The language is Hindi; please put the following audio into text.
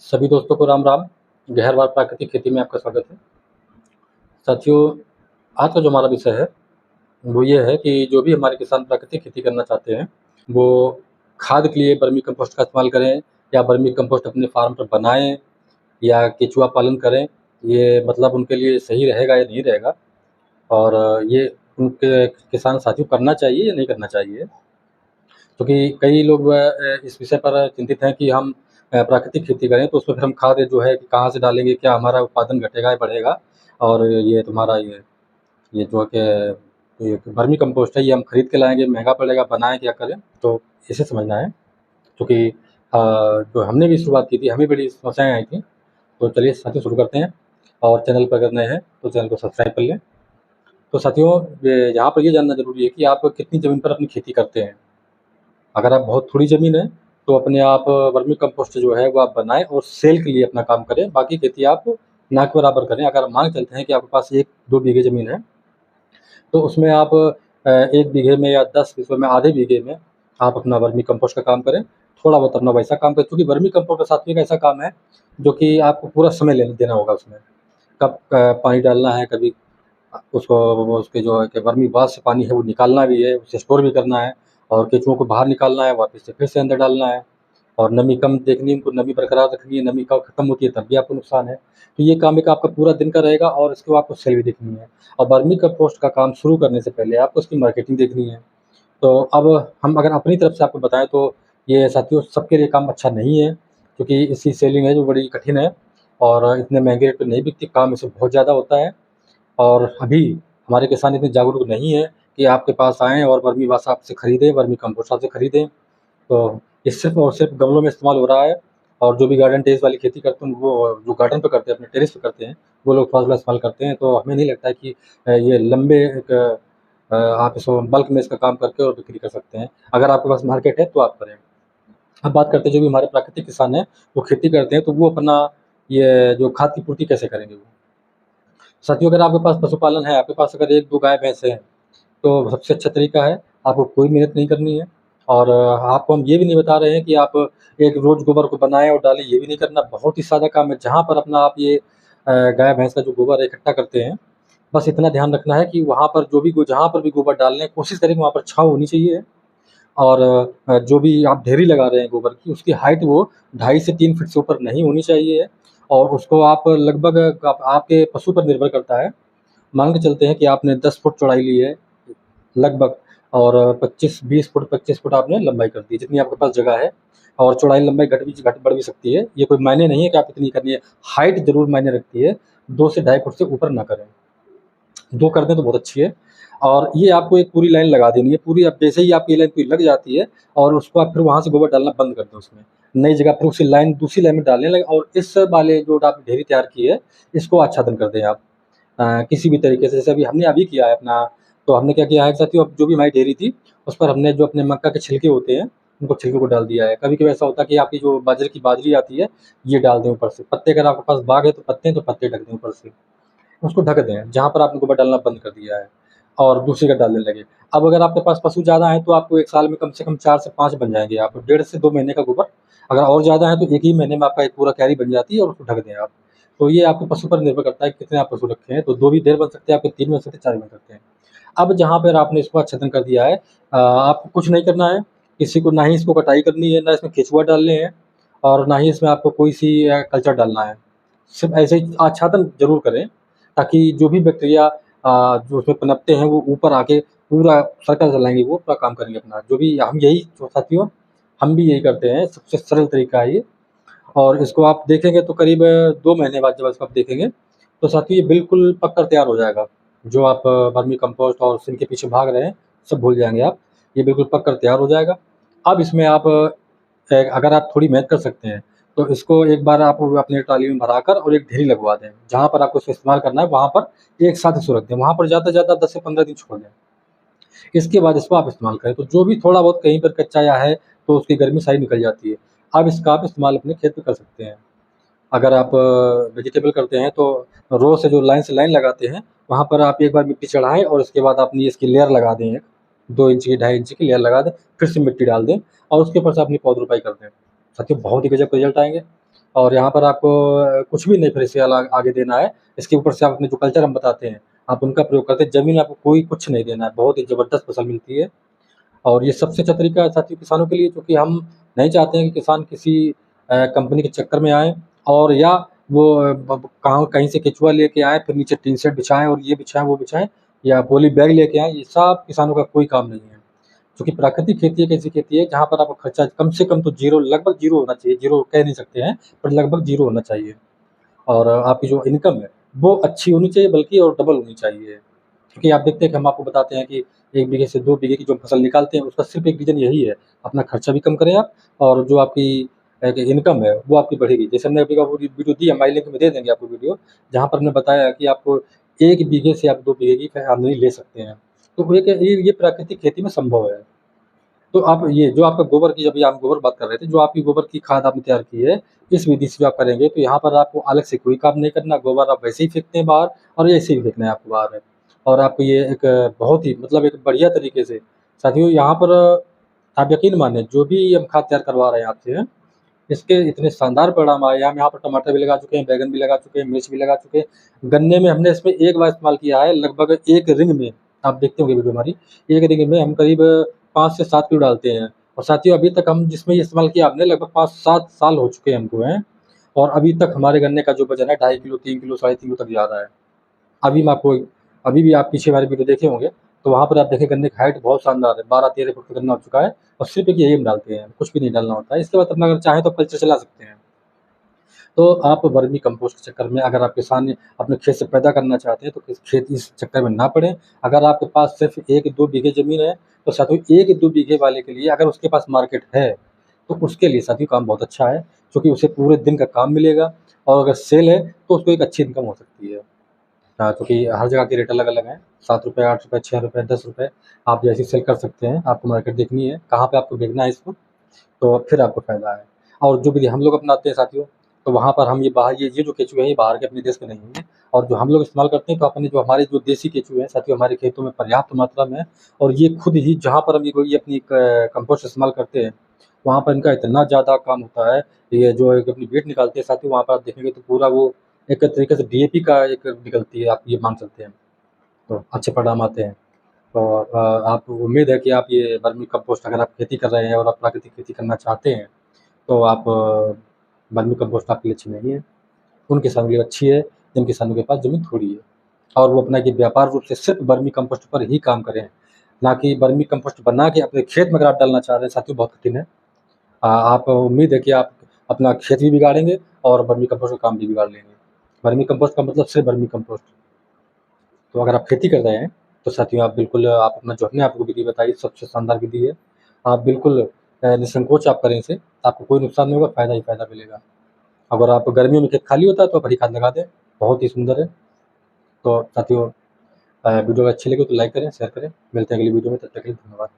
सभी दोस्तों को राम राम। गहरवाल प्राकृतिक खेती में आपका स्वागत है। साथियों, आज का जो हमारा विषय है वो ये है कि जो भी हमारे किसान प्राकृतिक खेती करना चाहते हैं वो खाद के लिए वर्मी कंपोस्ट का इस्तेमाल करें या वर्मी कंपोस्ट अपने फार्म पर बनाएं या केचुआ पालन करें। ये मतलब उनके लिए सही रहेगा या नहीं रहेगा, और ये उनके किसान साथियों करना चाहिए या नहीं करना चाहिए। क्योंकि कई लोग इस विषय पर चिंतित हैं कि हम प्राकृतिक खेती करें तो उसमें फिर हम खाद जो है कि कहाँ से डालेंगे, क्या हमारा उत्पादन घटेगा या बढ़ेगा, और ये तुम्हारा ये जो है कि ये वर्मी कंपोस्ट है ये हम खरीद के लाएंगे, महंगा पड़ेगा, बनाएं क्या करें, तो इसे समझना है। क्योंकि जो हमने भी शुरुआत की थी हमें बड़ी समस्याएं आई थी। तो चलिए साथियों शुरू करते हैं, और चैनल पर अगर नए हैं तो चैनल को सब्सक्राइब कर लें। तो साथियों, यहाँ पर ये जानना जरूरी है कि आप कितनी ज़मीन पर अपनी खेती करते हैं। अगर आप बहुत थोड़ी ज़मीन है तो अपने आप वर्मी कंपोस्ट जो है वो आप बनाएं और सेल के लिए अपना काम करें, बाकी खेती आप ना के बराबर करें। अगर मान के चलते हैं कि आपके पास 1-2 बीघे ज़मीन है तो उसमें आप 1 बीघे में या 10 बीघे में, आधे बीघे में आप अपना वर्मी कंपोस्ट का काम करें, थोड़ा बहुत अपना वैसा काम करें। क्योंकि वर्मी कंपोस्ट का साथ में एक ऐसा काम है जो कि आपको पूरा समय देना होगा उसमें। कब पानी डालना है, कभी उसको उसके जो है कि वर्मी वाश से पानी है वो निकालना भी है, उसे स्टोर भी करना है, और केंचुओं को बाहर निकालना है, वापस से फिर से अंदर डालना है, और नमी कम देखनी है, उनको नमी बरकरार रखनी है। नमी कब खत्म होती है तब भी आपको नुकसान है। तो ये काम एक आपका पूरा दिन का रहेगा, और इसके बाद आपको सेल भी देखनी है। और वर्मी कंपोस्ट का काम शुरू करने से पहले आपको उसकी मार्केटिंग देखनी है। तो अब हम अगर अपनी तरफ से आपको बताएं तो ये साथियों सबके लिए काम अच्छा नहीं है, क्योंकि इसकी सेलिंग है जो बड़ी कठिन है, और इतने महंगे रेट पर नहीं बिकती, काम इससे बहुत ज़्यादा होता है। और अभी हमारे किसान इतने जागरूक नहीं है कि आपके पास आएँ और वर्मी वाश आपसे खरीदें, वर्मी कंपोस्ट आपसे खरीदें। तो ये सिर्फ़ और सिर्फ़ गमलों में इस्तेमाल हो रहा है, और जो भी गार्डन टेरेस वाली खेती करते हैं वो जो गार्डन पे करते हैं, अपने टेरेस पे करते हैं, वो लोग थोड़ा-थोड़ा इस्तेमाल करते हैं। तो हमें नहीं लगता है कि ये लंबे एक आप इसको बल्क में इसका काम करके और बिक्री कर सकते हैं। अगर आपके पास मार्केट है तो आप करें। अब बात करते हैं जो भी हमारे प्राकृतिक किसान हैं, वो खेती करते हैं तो वो अपना ये जो खाद की पूर्ति कैसे करेंगे वो? साथियों, अगर आपके पास पशुपालन है, आपके पास अगर 1-2 गाय भैंस हैं, तो सबसे अच्छा तरीका है, आपको कोई मेहनत नहीं करनी है। और आपको हम ये भी नहीं बता रहे हैं कि आप एक रोज़ गोबर को बनाएँ और डालें, ये भी नहीं करना। बहुत ही सादा काम है, जहाँ पर अपना आप ये गाय भैंस का जो गोबर है इकट्ठा करते हैं, बस इतना ध्यान रखना है कि वहाँ पर जो भी जहाँ पर भी गोबर डाल रहे हैं, कोशिश करें कि वहाँ पर छाँव होनी चाहिए। और जो भी आप ढेरी लगा रहे हैं गोबर की, उसकी हाइट वो 2.5 से 3 फीट से ऊपर नहीं होनी चाहिए। और उसको आप लगभग आपके पशु पर निर्भर करता है। मान के चलते हैं कि आपने 10 फुट चौड़ाई ली है लगभग, और 25-20 फुट 25 फुट आपने लंबाई कर दी, जितनी आपके पास जगह है। और चौड़ाई लंबाई घट बढ़ भी सकती है, ये कोई मायने नहीं है कि आप इतनी करनी है। हाइट ज़रूर मायने रखती है, 2 से 2.5 फुट से ऊपर ना करें। 2 कर दें तो बहुत अच्छी है। और ये आपको एक पूरी लाइन लगा देनी है, पूरी। अब जैसे ही आपकी लाइन पूरी लग जाती है, और उसको आप फिर वहाँ से गोबर डालना बंद कर दें उसमें, नई जगह फिर उसी लाइन दूसरी लाइन में डालने लगे, और इस वाले जो आपने ढेरी तैयार की है, इसको आच्छादन कर दें आप किसी भी तरीके से। जैसे अभी हमने अभी किया है अपना, तो हमने क्या किया है साथियों, अब जो भी हमारी ढेरी थी उस पर हमने जो अपने मक्का के छिलके होते हैं, उनको छिलके को डाल दिया है। कभी-कभी ऐसा होता है कि आपकी जो बाजरे की बाजरी आती है, ये डाल दें ऊपर से। पत्ते अगर आपके पास बाग है तो पत्ते हैं तो पत्ते ढक दें ऊपर से। उसको ढक दें, जहाँ पर आपने गोबर डालना बंद कर दिया है, और दूसरी जगह डालने लगे। अब अगर आपके पास पशु ज़्यादा हैं तो आपको 1 साल में कम से कम 4 से 5 बन जाएँगे आप, 1.5 से 2 महीने का गोबर। अगर और ज़्यादा है तो 1 ही महीने में आपका एक पूरा क्यारी बन जाती है, और उसको ढक दें आप। तो ये आपके पशु पर निर्भर करता है कि कितने आप पशु रखे हैं, तो 2 भी ढेर बन सकते हैं आपके, 3 बन सकते हैं, 4 भी बन सकते हैं। अब जहाँ पर आपने इसको आच्छादन कर दिया है, आपको कुछ नहीं करना है, किसी को ना ही इसको कटाई करनी है, ना इसमें केंचुआ डालने हैं, और ना ही इसमें आपको कोई सी कल्चर डालना है। सिर्फ़ ऐसे ही आच्छादन ज़रूर करें, ताकि जो भी बैक्टीरिया जो उसमें पनपते हैं वो ऊपर आके पूरा सर्कल चलाएँगे, वो पूरा काम करेंगे अपना। जो भी हम यही जो साथियों, हम भी यही करते हैं, सबसे सरल तरीका है ये। और इसको आप देखेंगे तो करीब 2 महीने बाद जब इसको आप देखेंगे, तो साथियों ये बिल्कुल पककर तैयार हो जाएगा। जो आप वर्मी कंपोस्ट और इनके पीछे भाग रहे हैं, सब भूल जाएँगे आप। ये बिल्कुल पककर तैयार हो जाएगा। अब इसमें आप अगर आप थोड़ी मेहनत कर सकते हैं, तो इसको एक बार आप अपनी ट्रॉली में भराकर और एक ढेरी लगवा दें। जहाँ पर आपको इसको इस्तेमाल करना है, वहाँ पर एक साथ इसको रख दें। वहाँ पर ज़्यादा से ज़्यादा 10 से 15 दिन छोड़ दें। इसके बाद इसको आप इस्तेमाल करें। तो जो भी थोड़ा बहुत कहीं पर कच्चा या है, तो उसकी गर्मी सारी निकल जाती है। अब इसका आप इस्तेमाल अपने खेत में कर सकते हैं। अगर आप वेजिटेबल करते हैं, तो रो से जो लाइन से लाइन लगाते हैं, वहाँ पर आप एक बार मिट्टी चढ़ाएँ, और उसके बाद अपनी इसकी लेयर लगा दें, 2 इंच की, 2.5 इंच की लेयर लगा दें, फिर से मिट्टी डाल दें, और उसके ऊपर से अपनी पौध रोपाई कर दें। साथियों बहुत ही गज़ब के रिज़ल्ट आएँगे। और यहाँ पर आपको कुछ भी नहीं फिर इससे आगे देना है। इसके ऊपर से आप अपने जो कल्चर हम बताते हैं, आप उनका प्रयोग करते हैं। ज़मीन आपको कोई कुछ नहीं देना है, बहुत ही ज़बरदस्त फसल मिलती है। और ये सबसे अच्छा तरीका है साथियों किसानों के लिए, क्योंकि हम नहीं चाहते हैं कि किसान किसी कंपनी के चक्कर में आएँ और या वो ब कहाँ कहीं से केचुआ लेके आएँ, फिर नीचे टीन शेड बिछाएँ और ये बिछाएँ, वो बिछाएँ या पॉली बैग लेके आएँ, ये सब किसानों का कोई काम नहीं है। क्योंकि प्राकृतिक खेती एक ऐसी खेती है जहाँ पर आपका खर्चा कम से कम तो ज़ीरो, लगभग ज़ीरो होना चाहिए, ज़ीरो कह नहीं सकते हैं, पर लगभग ज़ीरो होना चाहिए। और आपकी जो इनकम है, वो अच्छी होनी चाहिए बल्कि और डबल होनी चाहिए। क्योंकि आप देखते हैं कि हम आपको बताते हैं कि 1 बीघे से 2 बीघे की जो फसल निकालते हैं, उसका सिर्फ़ एक रीज़न यही है, अपना खर्चा भी कम करें आप और जो आपकी एक इनकम है, वो आपकी बढ़ेगी। जैसे हमने अभी आपको वीडियो दी, हमारे लिंक में दे देंगे आपको वीडियो, जहाँ पर हमने बताया कि आपको 1 बीघे से आप 2 बीघे की आमदनी ले सकते हैं। तो वो एक ये प्राकृतिक खेती में संभव है। तो आप ये जो आपका गोबर की, अभी आप गोबर बात कर रहे थे, जो आपकी गोबर की खाद आपने तैयार की है, इस विधि से जो आप करेंगे, तो यहाँ पर आपको अलग से कोई काम नहीं करना, गोबर आप वैसे ही फेंकते हैं बाहर और ऐसे ही फेंकना है आपको बाहर। और आपको ये एक बहुत ही मतलब एक बढ़िया तरीके से साथियों यहाँ पर आप यकीन मानिए, जो भी हम खाद तैयार करवा रहे हैं आपसे, इसके इतने शानदार परिणाम आए हैं। हम यहाँ पर टमाटर भी लगा चुके हैं, बैंगन भी लगा चुके हैं, मिर्च भी लगा चुके हैं। गन्ने में हमने इसमें एक बार इस्तेमाल किया है, लगभग 1 रिंग में, आप देखते होंगे वीडियो हमारी, 1 रिंग में हम करीब 5 से 7 किलो डालते हैं। और साथियों अभी तक हम जिसमें ये इस्तेमाल किया हमने, लगभग 5-7 साल हो चुके हैं हमको हैं, और अभी तक हमारे गन्ने का जो वज़न है 2.5 किलो, 3 किलो, साढ़े 3 किलो तक जा रहा है। अभी मैं आपको अभी भी आप पीछे हमारे वीडियो देखे होंगे, तो वहाँ पर आप देखें गन्ने की हाइट बहुत शानदार है, 12-13 फुट का गन्ना हो चुका है और सिर्फ़ एक यही हम डालते हैं, कुछ भी नहीं डालना होता है। इसके बाद अपना अगर चाहें तो कल्चर चला सकते हैं। तो आप वर्मी कंपोस्ट के चक्कर में, अगर आप किसान अपने खेत से पैदा करना चाहते हैं, तो इस चक्कर में ना पड़ें। अगर आपके पास सिर्फ़ 1-2 बीघे ज़मीन है, तो साथियों 1-2 बीघे वाले के लिए अगर उसके पास मार्केट है, तो उसके लिए साथियों काम बहुत अच्छा है, क्योंकि उसे पूरे दिन का काम मिलेगा और अगर सेल है, तो उसको एक अच्छी इनकम हो सकती है। क्योंकि हर जगह के रेट अलग-अलग हैं, ₹7, ₹8, ₹6, ₹10, आप जैसे सेल कर सकते हैं, आपको मार्केट देखनी है, कहाँ पे आपको बेचना है इसको, तो फिर आपको फ़ायदा है। और जो विधि हम लोग अपनाते हैं साथियों, तो वहाँ पर हम ये बाहर ये जो केंचुए हैं, ये बाहर के अपने देश के नहीं हैं, और जो हम लोग इस्तेमाल करते हैं, तो अपने जो हमारे जो देसी केंचुए हैं साथियों, हमारे खेतों में पर्याप्त मात्रा में है। और ये खुद ही जहाँ पर हम ये अपनी कंपोस्ट इस्तेमाल करते हैं, वहाँ पर इनका इतना ज़्यादा काम होता है, ये जो एक अपनी वेट निकालते हैं साथियों, वहाँ पर आप देखेंगे तो पूरा वो एक तरीके से डीएपी का एक निकलती है, आप ये मान सकते हैं। तो अच्छे परिणाम आते हैं। तो आप उम्मीद है कि आप ये वर्मी कंपोस्ट, अगर आप खेती कर रहे हैं और आप प्राकृतिक खेती करना चाहते हैं, तो आप वर्मी कंपोस्ट आपके लिए अच्छी नहीं है। उन किसानों के लिए अच्छी है, जिन किसानों के पास ज़मीन थोड़ी है और वो अपना ये व्यापार रूप से सिर्फ़ वर्मी कंपोस्ट पर ही काम करें, ना कि वर्मी कंपोस्ट बना के अपने खेत में अगर आप डालना चाह रहे हैं साथियों, बहुत कठिन है। आप उम्मीद है कि आप अपना खेत भी बिगाड़ेंगे और वर्मी कंपोस्ट का काम भी बिगाड़ लेंगे। वर्मी कंपोस्ट का मतलब सिर्फ़ वर्मी कंपोस्ट। तो अगर आप खेती कर रहे हैं, तो साथियों आप बिल्कुल आप अपना जो हमने आपको विधि बताई, सबसे शानदार विधि है। आप बिल्कुल निसंकोच आप करें इसे, आपको कोई नुकसान नहीं होगा, फ़ायदा ही फ़ायदा मिलेगा। अगर आप गर्मियों में खेत खाली होता है, तो आप हरी खाद लगा दें, बहुत ही सुंदर है। तो साथियों वीडियो अगर अच्छी लगी तो लाइक करें, शेयर करें। मिलते हैं अगली वीडियो में, तब तक के लिए धन्यवाद।